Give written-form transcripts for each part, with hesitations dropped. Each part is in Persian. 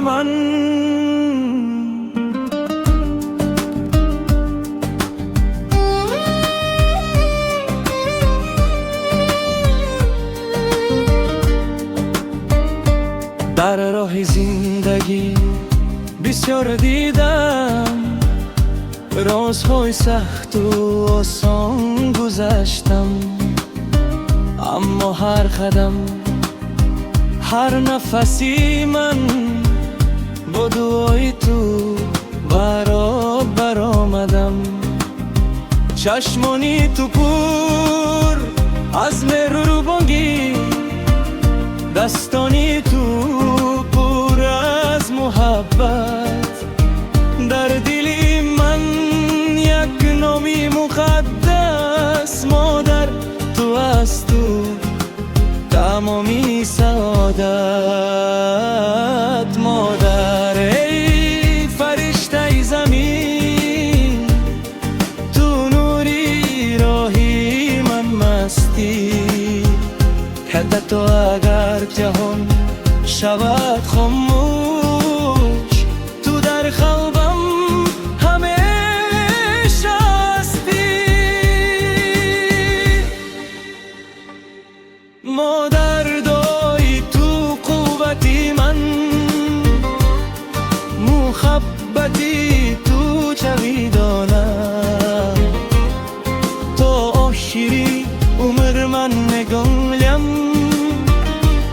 من. در راه زندگی بسیار دیدم، رازهای سخت و آسان گذشتم، اما هر قدم هر نفسی من با دعای تو برابر آمدم. چشمانی تو پر از مهربانی، دستانی تو پر از محبت، در دل من یک نامی مقدس. مادر تو از تو تمامی سعادت. مادر ای فرشته زمین، تو نوری راهی من مستی. حتی تو اگر جهان شود خاموش، تو در قلبم همیشه هستی. مادر دایی تو قوتی من، محبتی تو جاویدانم. تا آخری عمر من نگایم،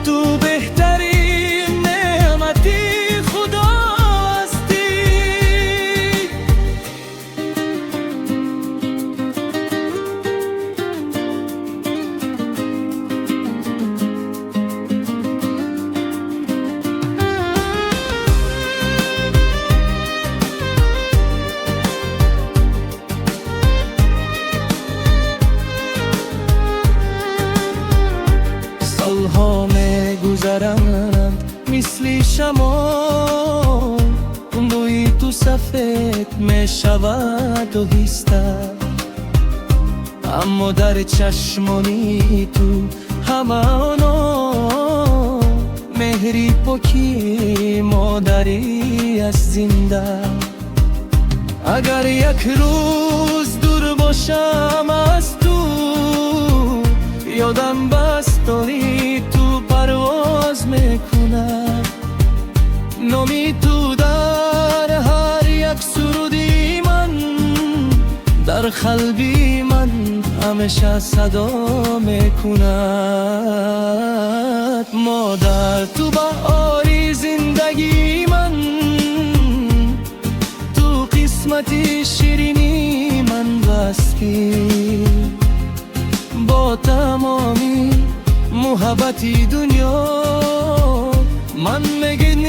تو بهترین نعمتی خدا هستی. سالها می‌گذرند مثل شمع، بوی تو سفید می‌شود و هیستد، اما در چشمانی تو همانا مهری پاکی مادری از زنده. اگر یک روز دور باشم از تو، یادم بس داری تو پرواز میکنم. نامی تو در هر یک سرودی من، در قلبی من همیشه صدا میکند. مادر تو بهاری زندگی من، تو قسمتی شیرینی من وصفی. با تمامی محبتی دنیا من میگیم